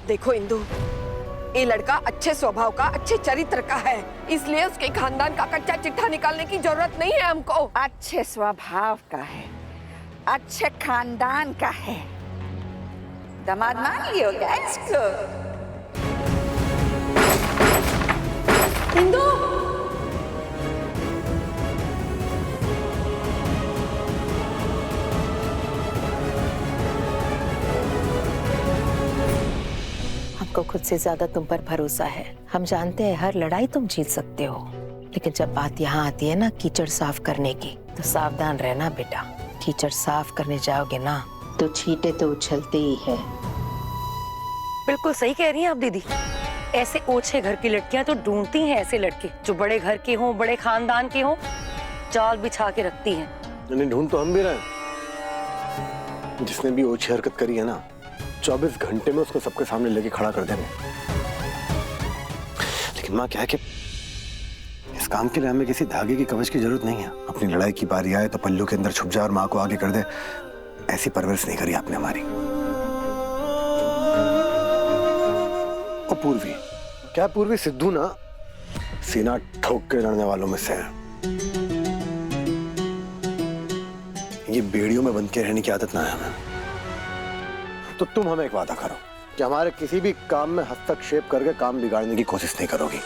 देखो इंदु, ये लड़का अच्छे स्वभाव का, अच्छे चरित्र का है, इसलिए उसके खानदान का कच्चा चिट्ठा निकालने की जरूरत नहीं है हमको। अच्छे स्वभाव का है, अच्छे खानदान का है। दामाद मान लियोगा इसको? इंदु, हमको खुद से ज्यादा तुम पर भरोसा है। हम जानते हैं हर लड़ाई तुम जीत सकते हो, लेकिन जब बात यहाँ आती है ना कीचड़ साफ करने की, तो सावधान रहना बेटा। कीचड़ साफ करने जाओगे ना तो छींटे तो उछलते ही है। बिल्कुल सही कह रही हैं आप दीदी। ऐसे ओछे घर की लड़कियां तो ढूंढती हैं ऐसे लड़के जो बड़े घर के हों, बड़े खानदान के हों, जाल बिछा के रखती हैं। नहीं, ढूंढ तो हम भी रहे। जिसने भी ओछी हरकत करी है ना, 24 घंटे में उसको सबके सामने लेके खड़ा कर देंगे। लेकिन माँ क्या है कि इस काम के लिए हमें किसी धागे की कवच की जरूरत नहीं है। अपनी लड़ाई की बारी आए तो पल्लू के अंदर छुप जाए और माँ को आगे कर दे। ऐसी परवरिश नहीं करी आपने हमारी। और पूर्वी, क्या पूर्वी सिद्धू ना सीना ठोक के लड़ने वालों में से है। ये बेड़ियों में बंद के रहने की आदत ना है हमें। तो तुम हमें एक वादा करो कि हमारे किसी भी काम में हस्तक्षेप करके काम बिगाड़ने की कोशिश नहीं करोगी।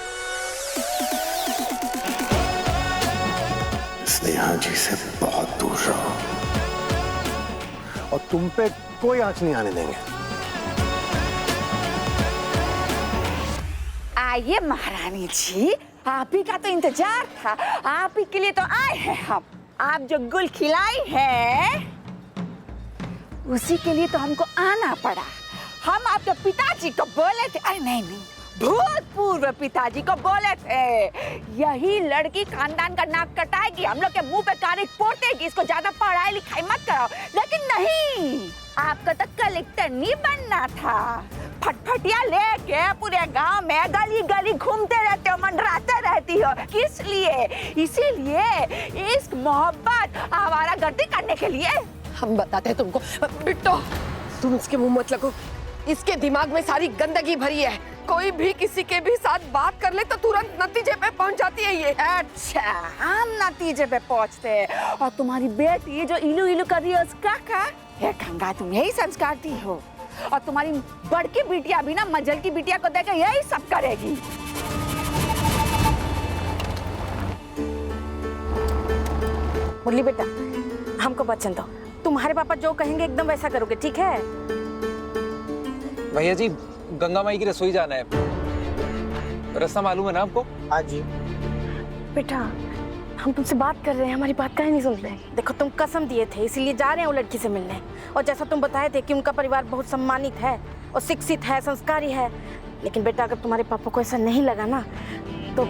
स्नेहा जी से बहुत दूर रहो और तुम पे कोई आंच नहीं आने देंगे। आइए महारानी जी, आप ही का तो इंतजार था। आप ही के लिए तो आए हैं हम। आप जो गुल खिलाई है उसी के लिए तो हमको आना पड़ा। हम आपके पिताजी को बोले थे, अरे नहीं, भूतपूर्व पिताजी को बोले थे, यही लड़की खानदान का नाक कटाएगी, हम लोग के मुंह पे कारिक पोतेगी, इसको ज्यादा पढ़ाई लिखाई मत कराओ। लेकिन नहीं, आपको तो कलेक्टर नहीं बनना था। फटफटिया लेके पूरे गांव में गली गली घूमते रहते हो, मंडराते रहती हो। किस लिए? इसीलिए इश्क, मोहब्बत, आवारागर्दी करने के लिए। हम बताते हैं तुमको। बिट्टो, तुम इसके मुंह मत लगो। इसके दिमाग में सारी गंदगी भरी है। कोई भी किसी के भी साथ बात कर ले तो तुरंत नतीजे पे पहुंच जाती है ये। अच्छा, हम नतीजे पे पहुंचते हैं। और तुम्हारी बेटी जो इलू इलू कर रही है उसका क्या? हे गंगा, तुम यही संस्कार दी हो। और तुम्हारी बड़की बिटिया भी ना मजल की बिटिया को देकर यही सब करेगी। मुरली बेटा, हमको वचन दो, तुम्हारे पापा जो कहेंगे एकदम वैसा करोगे, ठीक है? भैया जी, गंगा माई की रसोई जाना है। रास्ता मालूम है ना आपको? हाँ जी। बेटा, हम तुमसे बात कर रहे हैं, हमारी बात काहे नहीं सुन रहे? देखो, तुम कसम दिए थे इसीलिए जा रहे हैं वो लड़की से मिलने। और जैसा तुम बताए थे कि उनका परिवार बहुत सम्मानित है और शिक्षित है, संस्कारी है। लेकिन बेटा, अगर तुम्हारे पापा को ऐसा नहीं लगा ना तो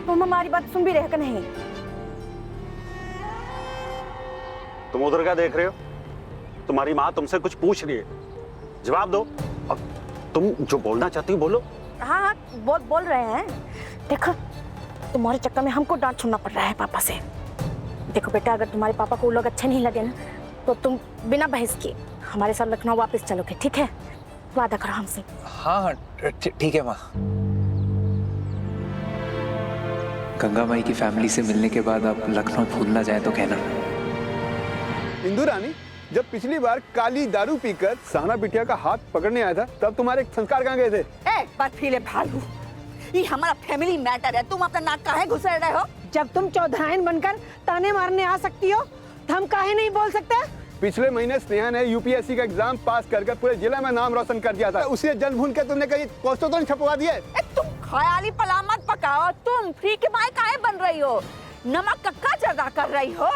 तुम हमारी बात सुन भी रहे कि नहीं? तुम उधर क्या देख रहे हो? तुम्हारी माँ तुमसे कुछ पूछ रही है, जवाब दो। अब तुम जो बोलना चाहती हो बोलो। हाँ, बोल रहे हैं। देखो, तुम्हारे चक्कर में हमको डांट सुनना पड़ रहा है पापा से। देखो बेटा, अगर तुम्हारे पापा को वो लोग अच्छे नहीं लगे ना तो तुम बिना बहस किए हमारे साथ लखनऊ वापस चलोगे, ठीक है? वादा करो हमसे। हाँ, ठीक है माँ। गंगा माई की फैमिली से मिलने के बाद आप लखनऊ भूल ना जाए तो कहना। इंदु रानी, जब पिछली बार काली दारू पीकर सहना बिटिया का हाथ पकड़ने आया था तब तुम्हारे संस्कार कहाँ गए थे? बर्फीले भालू, ये हमारा फैमिली मैटर है। तुम अपना नाक काहे घुसेड़ रहे हो? जब तुम चौधराइन बनकर ताने मारने आ सकती हो तो हम काहे नहीं बोल सकते? पिछले महीने स्नेहा ने यूपीएससी का एग्जाम पास कर पूरे जिले में नाम रोशन कर दिया था। उसे जल भून के तुमने कहीं पोस्टर तो नहीं छपवा दिए? तुम ख्याली पला मत पकाओ। तुम फ्री की माई काहे बन रही हो? नमक का ज्यादा कर रही हो।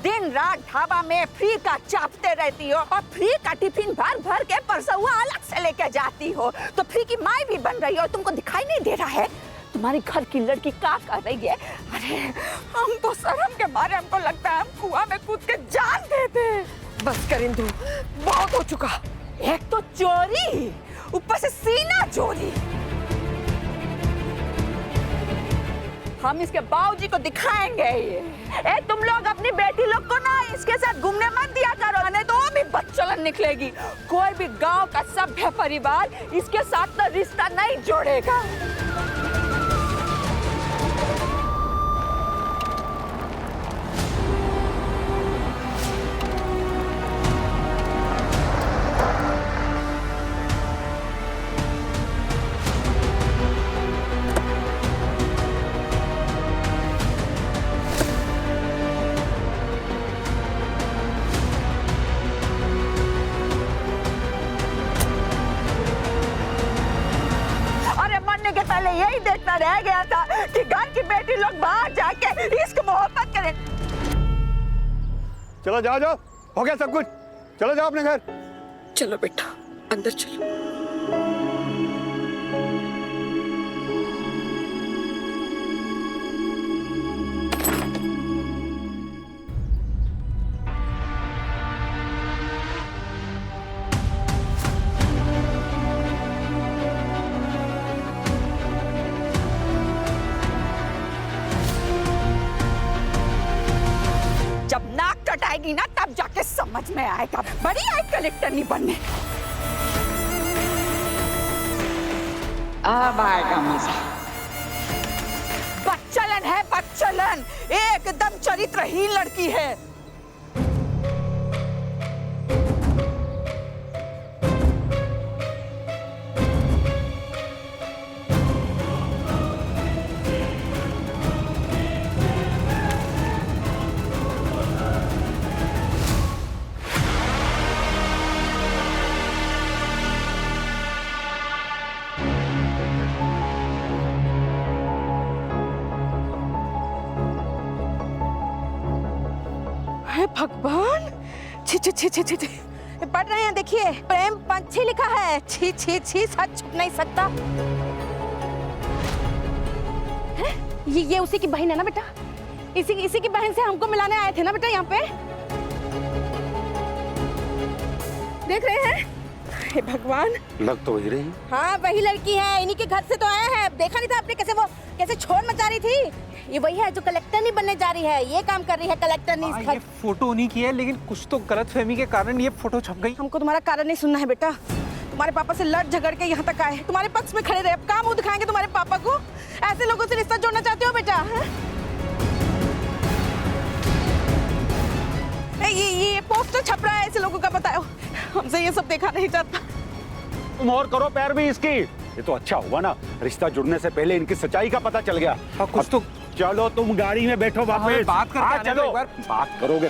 दिन रात ढाबा में फ्री का चापते रहती हो और फ्री का टिफिन भर भर के परसौआ अलग से लेके जाती हो। तो फ्री की माई भी बन रही हो। तुमको दिखाई नहीं दे रहा है तुम्हारी घर की लड़की क्या कर रही है? अरे, हम तो शर्म के मारे हमको लगता है हम कुआं में कूद के जान देते। बस कर इंदु, बहुत हो चुका। एक तो चोरी, ऊपर से सीना चोरी। हम इसके बाबूजी को दिखाएंगे ये। ए तुम लोग अपनी बेटी लोग को ना इसके साथ घूमने मत दिया करो, नहीं तो वो भी बदचलन निकलेगी। कोई भी गांव का सभ्य परिवार इसके साथ ना रिश्ता नहीं जोड़ेगा। पहले यही देखना रह गया था कि घर की बेटी लोग बाहर जाके इसको मोहब्बत करें। चलो जाओ जाओ, हो गया सब कुछ, चलो जाओ अपने घर। चलो बेटा अंदर चलो। जब नाक कटाएगी ना तब जाके समझ में आएगा, बड़ी आई कलेक्टर नहीं बनने। अब आएगा मजा। बच्चलन है बच्चलन, एकदम चरित्रहीन लड़की है। हे भगवान, छी छी छी छी छी छी। ये पढ़ रहे हैं, देखिए प्रेम पंछी लिखा है। छी छी छी, सच छुप नहीं सकता। है? ये उसी की बहन है ना बेटा? इसी की बहन से हमको मिलाने आए थे ना बेटा यहाँ पे? देख रहे हैं? हे भगवान, लग तो वही रही। हाँ वही लड़की है, इन्हीं के घर से तो आया है। देखा नहीं था आपने कैसे छोड़ मचा रही थी? ये वही है जो कलेक्टर नहीं बनने जा रही है, ये काम कर रही है कलेक्टर नहीं। ये फोटो नहीं की है, लेकिन कुछ तो गलतफहमी के कारण ये फोटो छप गई। हमको तुम्हारा कारण नहीं सुनना है बेटा। तुम्हारे पापा से लड़ झगड़ के यहाँ तक आए, तुम्हारे पक्ष में खड़े रहे। अब काम मुंह दिखाएंगे तुम्हारे पापा को? ऐसे लोगों से रिश्ता जोड़ना चाहते हो बेटा? ये पोस्टर छप रहा है, ऐसे लोगों का बताओ। हमसे ये सब देखा नहीं जाता। तुम और करो पैर भी इसकी। ये तो अच्छा हुआ ना, रिश्ता जुड़ने से पहले इनकी सच्चाई का पता चल गया। कुछ तो चलो तुम गाड़ी में बैठो वापस। बात करके आने दो चलो एक बार। बात करोगे।